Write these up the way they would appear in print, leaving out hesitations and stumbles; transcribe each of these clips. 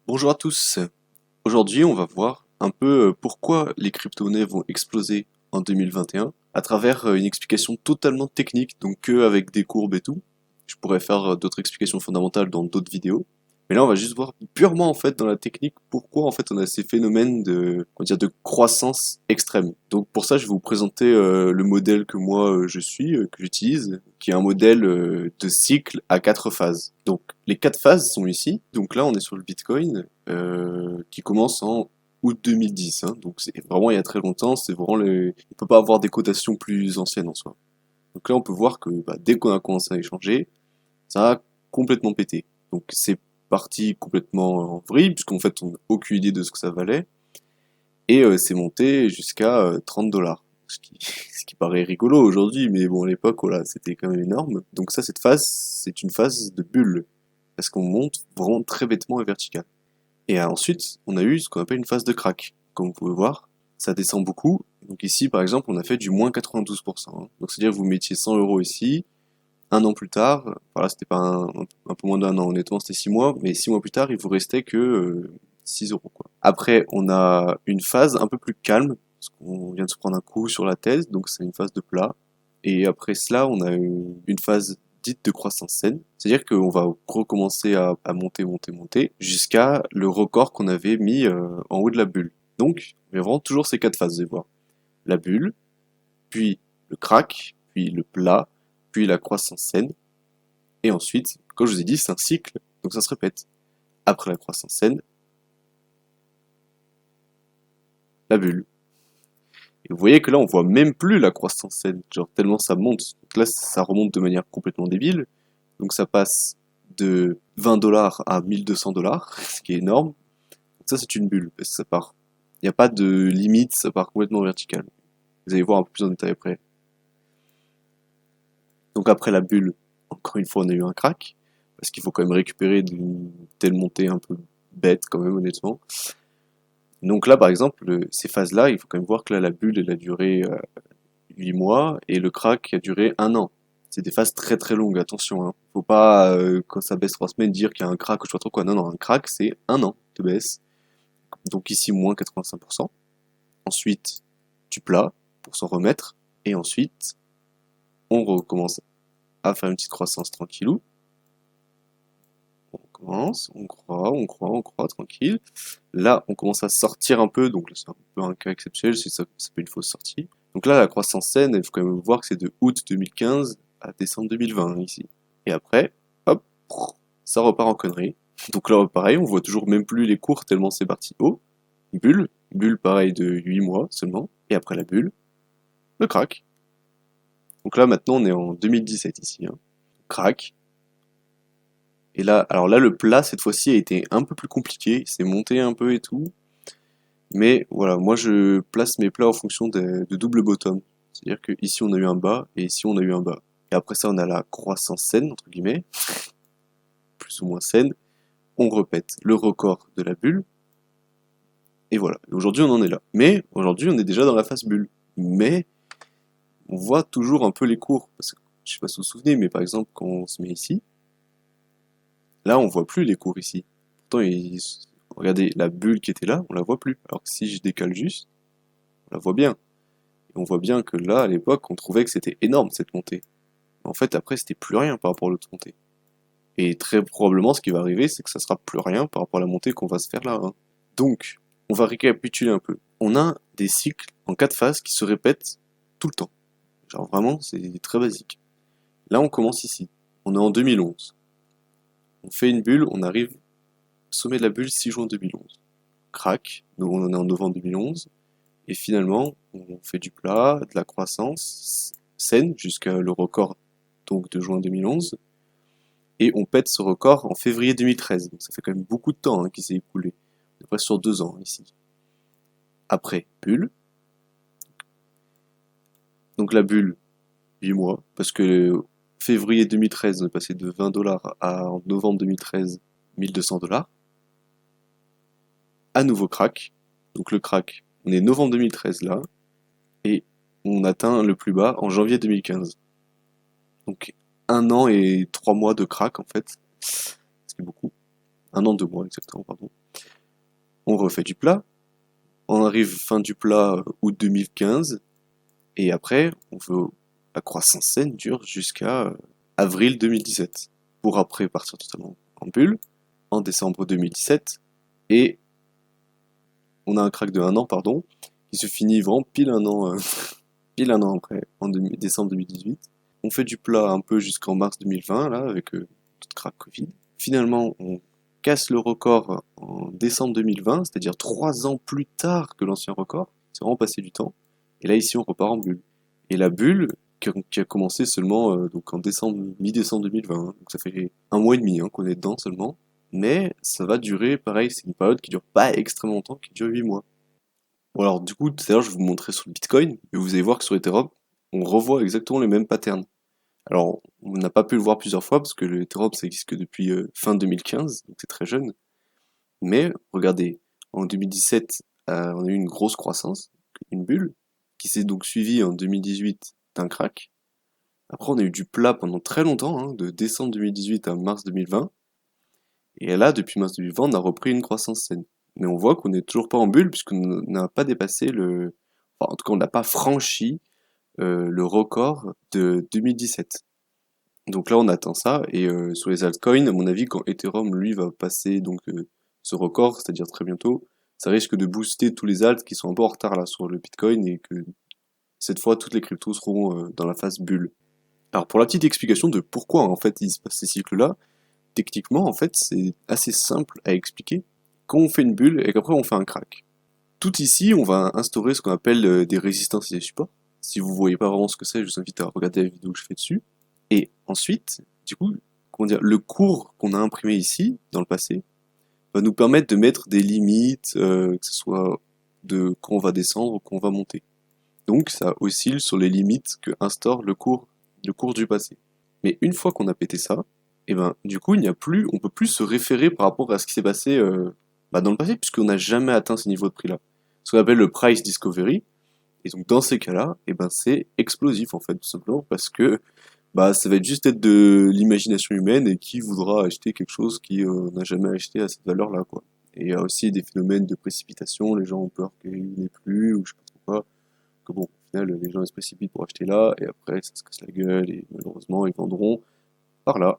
Bonjour à tous. Aujourd'hui, on va voir un peu pourquoi les crypto-monnaies vont exploser en 2021 à travers une explication totalement technique, donc que avec des courbes et tout. Je pourrais faire d'autres explications fondamentales dans d'autres vidéos. Mais là, on va juste voir purement en fait dans la technique pourquoi en fait on a ces phénomènes de, on va dire, de croissance extrême. Donc pour ça, je vais vous présenter le modèle que moi je suis, que j'utilise, qui est un modèle de cycle à 4 phases. Donc les 4 phases sont ici. Donc là, on est sur le Bitcoin qui commence en août 2010. Hein. Donc c'est vraiment il y a très longtemps. C'est vraiment le, on peut pas avoir des cotations plus anciennes en soi. Donc là, on peut voir que dès qu'on a commencé à échanger, ça a complètement pété. Donc c'est parti complètement en vrille, puisqu'en fait on n'a aucune idée de ce que ça valait, et c'est monté jusqu'à 30 dollars. Ce qui paraît rigolo aujourd'hui, mais bon à l'époque voilà, c'était quand même énorme. Donc ça, cette phase, c'est une phase de bulle, parce qu'on monte vraiment très bêtement et vertical. Et ensuite, on a eu ce qu'on appelle une phase de crack. Comme vous pouvez voir, ça descend beaucoup. Donc ici, par exemple, on a fait du moins 92%. Hein. Donc c'est-à-dire que vous mettiez 100 euros ici, un an plus tard, voilà, c'était pas un peu moins d'un an, honnêtement, c'était 6 mois, mais 6 mois plus tard, il vous restait que 6 euros, quoi. Après, on a une phase un peu plus calme, parce qu'on vient de se prendre un coup sur la tête, donc c'est une phase de plat. Et après cela, on a une phase dite de croissance saine, c'est-à-dire qu'on va recommencer à monter, monter, monter, jusqu'à le record qu'on avait mis en haut de la bulle. Donc, il y a vraiment toujours ces 4 phases, vous allez voir. La bulle, puis le crack, puis le plat, puis la croissance saine, et ensuite, comme je vous ai dit, c'est un cycle, donc ça se répète. Après la croissance saine, la bulle. Et vous voyez que là, on voit même plus la croissance saine, genre tellement ça monte. Donc là, ça remonte de manière complètement débile. Donc ça passe de 20 dollars à 1200 dollars, ce qui est énorme. Donc ça, c'est une bulle, parce que ça part. Il n'y a pas de limite, ça part complètement vertical. Vous allez voir un peu plus en détail après. Donc après la bulle, encore une fois, on a eu un crack, parce qu'il faut quand même récupérer d'une telle montée un peu bête, quand même, honnêtement. Donc là, par exemple, ces phases-là, il faut quand même voir que là, la bulle, elle a duré 8 mois et le crack a duré un an. C'est des phases très très longues, attention. Hein. Faut pas, quand ça baisse 3 semaines, dire qu'il y a un crack ou je sais pas trop quoi. Non, non, un crack, c'est un an de baisse. Donc ici, moins 85%. Ensuite, du plat pour s'en remettre. Et ensuite, on recommence à faire une petite croissance tranquillou. On commence, on croit, tranquille. Là, on commence à sortir un peu, donc là, c'est un peu un cas exceptionnel, ça peut une fausse sortie. Donc là, la croissance saine, il faut quand même voir que c'est de août 2015 à décembre 2020, ici. Et après, hop, ça repart en connerie. Donc là, pareil, on voit toujours même plus les cours tellement c'est parti haut. Bulle pareil de 8 mois seulement. Et après la bulle, le crack. Donc là, maintenant, on est en 2017 ici. Hein. Crack. Et là, alors là, le plat, cette fois-ci, a été un peu plus compliqué. Il s'est monté un peu et tout. Mais voilà, moi je place mes plats en fonction de double bottom. C'est-à-dire que ici on a eu un bas et ici on a eu un bas. Et après ça on a la croissance saine, entre guillemets, plus ou moins saine. On répète le record de la bulle. Et voilà. Aujourd'hui on en est là. Mais aujourd'hui on est déjà dans la phase bulle. Mais on voit toujours un peu les cours. Parce que je sais pas si vous vous souvenez, mais par exemple quand on se met ici, là on voit plus les cours ici. Pourtant regardez la bulle qui était là, on la voit plus. Alors que si je décale juste, on la voit bien. Et on voit bien que là, à l'époque, on trouvait que c'était énorme cette montée. En fait, après, c'était plus rien par rapport à l'autre montée. Et très probablement, ce qui va arriver, c'est que ça sera plus rien par rapport à la montée qu'on va se faire là. Hein. Donc, on va récapituler un peu. On a des cycles en 4 phases qui se répètent tout le temps. Genre vraiment, c'est très basique. Là, on commence ici. On est en 2011. On fait une bulle, on arrive au sommet de la bulle 6 juin 2011. Crac, nous on en est en novembre 2011. Et finalement, on fait du plat, de la croissance saine jusqu'à le record donc de juin 2011. Et on pète ce record en février 2013. Donc ça fait quand même beaucoup de temps hein, qui s'est écoulé. À peu près sur 2 ans ici. Après, bulle. Donc la bulle, 8 mois. Parce que février 2013, on est passé de 20 dollars à en novembre 2013, 1200 dollars. À nouveau crack. Donc le crack, on est novembre 2013 là. Et on atteint le plus bas en janvier 2015. Donc un an et 3 mois de crack en fait. C'est beaucoup. Un an, 2 mois exactement, pardon. on refait du plat, on arrive fin du plat août 2015, et après, la croissance saine dure jusqu'à avril 2017, pour après partir totalement en bulle, en décembre 2017, et on a un crack de 1 an, pardon, qui se finit vraiment pile un an, pile un an après, décembre 2018. On fait du plat un peu jusqu'en mars 2020, là, avec toute crack Covid. Finalement, on casse le record en décembre 2020, c'est-à-dire 3 ans plus tard que l'ancien record. C'est vraiment passé du temps. Et là, ici, on repart en bulle. Et la bulle, qui a commencé seulement donc en mi-décembre 2020, hein. Donc ça fait 1 mois et demi qu'on est dedans seulement. Mais ça va durer, pareil, c'est une période qui dure pas extrêmement longtemps, qui dure 8 mois. Bon alors du coup, tout à l'heure je vous montrais sur le Bitcoin, et vous allez voir que sur Ethereum, on revoit exactement les mêmes patterns. Alors, on n'a pas pu le voir plusieurs fois, parce que le Ethereum ça existe que depuis fin 2015, donc c'est très jeune. Mais regardez, en 2017, on a eu une grosse croissance, une bulle, qui s'est donc suivie en 2018 d'un crack. Après, on a eu du plat pendant très longtemps, hein, de décembre 2018 à mars 2020. Et là, depuis mars 2020, on a repris une croissance saine. Mais on voit qu'on n'est toujours pas en bulle, puisqu'on n'a pas dépassé enfin, en tout cas, on n'a pas franchi le record de 2017. Donc là, on attend ça, et sur les altcoins, à mon avis, quand Ethereum, lui, va passer donc ce record, c'est-à-dire très bientôt, ça risque de booster tous les alts qui sont un peu en retard là sur le Bitcoin, et que cette fois, toutes les cryptos seront dans la phase bulle. Alors pour la petite explication de pourquoi en fait il se passe ces cycles-là, techniquement en fait c'est assez simple à expliquer. Quand on fait une bulle et qu'après on fait un crack. Tout ici, on va instaurer ce qu'on appelle des résistances et des supports. Si vous voyez pas vraiment ce que c'est, je vous invite à regarder la vidéo que je fais dessus. Et ensuite, du coup, comment dire, le cours qu'on a imprimé ici, dans le passé, va nous permettre de mettre des limites, que ce soit de quand on va descendre ou quand on va monter. Donc ça oscille sur les limites que instaure le cours du passé. Mais une fois qu'on a pété ça, et ben du coup on peut plus se référer par rapport à ce qui s'est passé dans le passé, puisqu'on n'a jamais atteint ces niveaux de prix-là. Ce qu'on appelle le price discovery. Et donc dans ces cas-là, et ben c'est explosif en fait, tout simplement parce que ça va être juste être de l'imagination humaine, et qui voudra acheter quelque chose qui n'a jamais acheté à cette valeur-là, quoi. Et il y a aussi des phénomènes de précipitation, les gens ont peur qu'il n'ait plus, ou je sais pas trop quoi, que bon, au final, les gens ils se précipitent pour acheter là, et après ça se casse la gueule, et malheureusement ils vendront par là.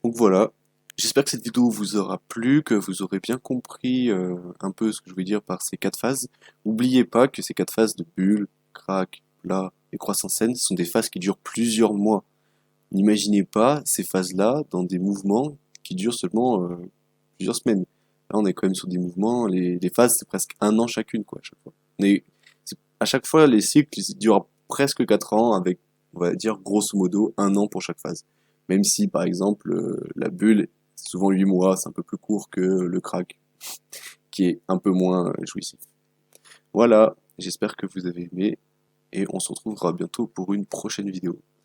Donc voilà, j'espère que cette vidéo vous aura plu, que vous aurez bien compris un peu ce que je veux dire par ces 4 phases. N'oubliez pas que ces 4 phases de bulle, crack, plat et croissance saine sont des phases qui durent plusieurs mois. N'imaginez pas ces phases-là dans des mouvements qui durent seulement plusieurs semaines. Là, on est quand même sur des mouvements, les phases, c'est presque 1 an chacune, quoi, à chaque fois. À chaque fois, les cycles ils durent presque 4 ans, avec, on va dire, grosso modo, 1 an pour chaque phase. Même si, par exemple, la bulle, c'est souvent 8 mois, c'est un peu plus court que le crack, qui est un peu moins jouissif. Voilà, j'espère que vous avez aimé, et on se retrouvera bientôt pour une prochaine vidéo.